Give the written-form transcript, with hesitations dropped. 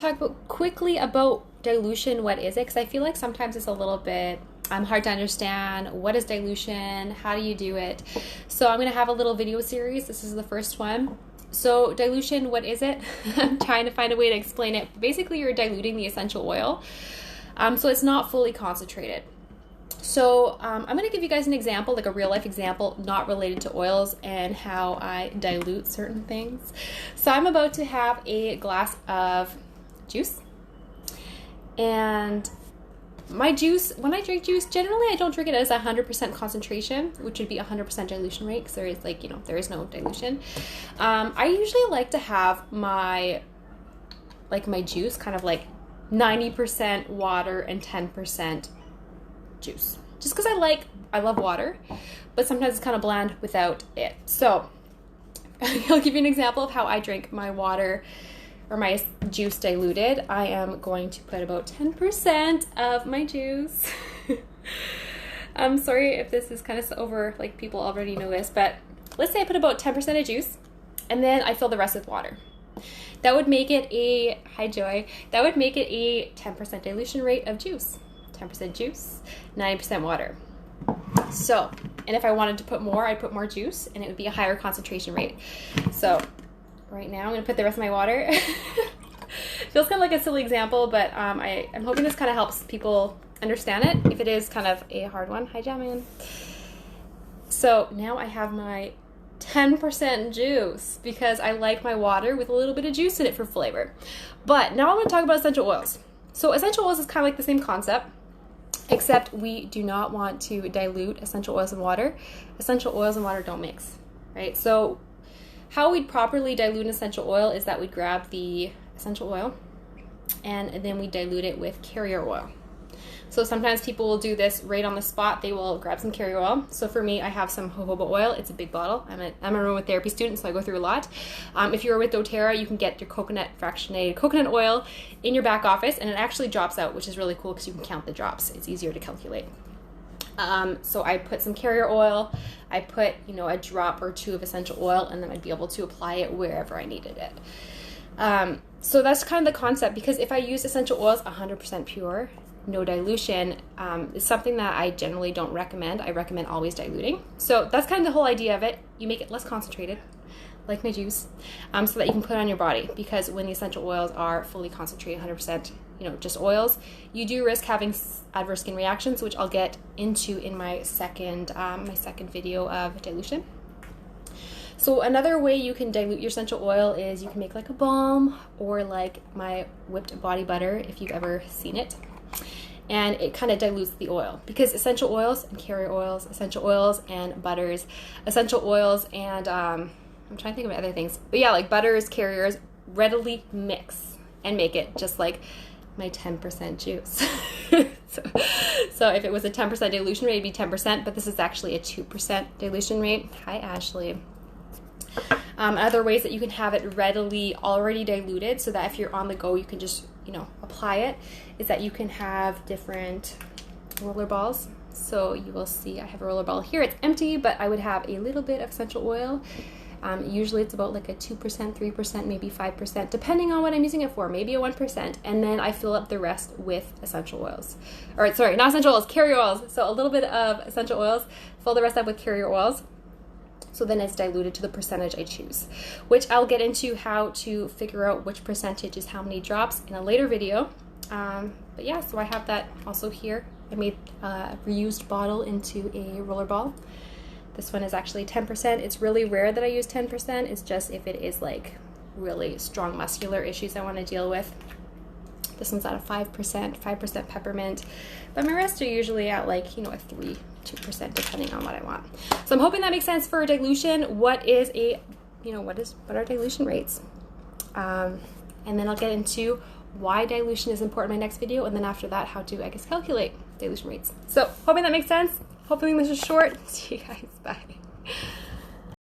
Talk quickly about dilution. What is it? Because I feel like sometimes it's a little bit hard to understand. What is dilution? How do you do it? So I'm going to have a little video series. This is the first one. So dilution, what is it? I'm trying to find a way to explain it. Basically, you're diluting the essential oil. So it's not fully concentrated. So I'm going to give you guys an example, like a real life example, not related to oils and how I dilute certain things. So I'm about to have a glass of juice, and my juice, when I drink juice, generally I don't drink it as 100% concentration, which would be 100% dilution rate, because there is there is no dilution. I usually like to have my juice kind of like 90% water and 10% juice, just because I love water, but sometimes it's kind of bland without it. So I'll give you an example of how I drink my water or my juice diluted. I am going to put about 10% of my juice. I'm sorry if this is kind of over, like people already know this, but let's say I put about 10% of juice and then I fill the rest with water. That would make it a, hi Joy, that would make it a 10% dilution rate of juice. 10% juice, 90% water. So, and if I wanted to put more, I'd put more juice and it would be a higher concentration rate. So right now I'm gonna put the rest of my water. Feels kind of like a silly example, but I'm hoping this kind of helps people understand it if it is kind of a hard one. Hi Jamin. So now I have my 10% juice because I like my water with a little bit of juice in it for flavor. But now I'm going to talk about essential oils. So essential oils is kind of like the same concept, except we do not want to dilute essential oils and water. Essential oils and water don't mix, right? So how we'd properly dilute an essential oil is that we grab the essential oil and then we dilute it with carrier oil. So sometimes people will do this right on the spot. They will grab some carrier oil. So for me, I have some jojoba oil. It's a big bottle. I'm an aromatherapy student, so I go through a lot. If you're with doTERRA, you can get your fractionated coconut oil in your back office, and it actually drops out, which is really cool because you can count the drops. It's easier to calculate. So I put some carrier oil. I put, a drop or two of essential oil, and then I'd be able to apply it wherever I needed it. So that's kind of the concept, because if I use essential oils 100% pure, no dilution, is something that I generally don't recommend. I recommend always diluting. So that's kind of the whole idea of it. You make it less concentrated, like my juice, so that you can put it on your body, because when the essential oils are fully concentrated 100%, just oils, you do risk having adverse skin reactions, which I'll get into in my second video of dilution. So another way you can dilute your essential oil is you can make like a balm, or like my whipped body butter, if you've ever seen it. And it kind of dilutes the oil, because essential oils and carrier oils, essential oils and butters, essential oils and I'm trying to think of other things, but yeah, like butters, carriers readily mix and make it just like my 10% juice. So if it was a 10% dilution rate, it'd be 10%, but this is actually a 2% dilution rate. Hi Ashley. Other ways that you can have it readily already diluted, so that if you're on the go, you can just apply it, is that you can have different roller balls. So you will see I have a roller ball here. It's empty, but I would have a little bit of essential oil. Usually it's about like a 2%, 3%, maybe 5%, depending on what I'm using it for, maybe a 1%. And then I fill up the rest with essential oils. Or sorry, not essential oils, carrier oils. So a little bit of essential oils, fill the rest up with carrier oils. So then it's diluted to the percentage I choose, which I'll get into how to figure out which percentage is how many drops in a later video. But yeah, so I have that also here. I made a reused bottle into a roller ball. This one is actually 10%. It's really rare that I use 10%. It's just if it is like really strong muscular issues I want to deal with. This one's at a 5% peppermint, but my rest are usually at like, a 3-2%, depending on what I want. So I'm hoping that makes sense for dilution. What are dilution rates? And then I'll get into why dilution is important in my next video, and then after that, how to, calculate dilution rates. So hoping that makes sense. Hoping this is short. See you guys, bye.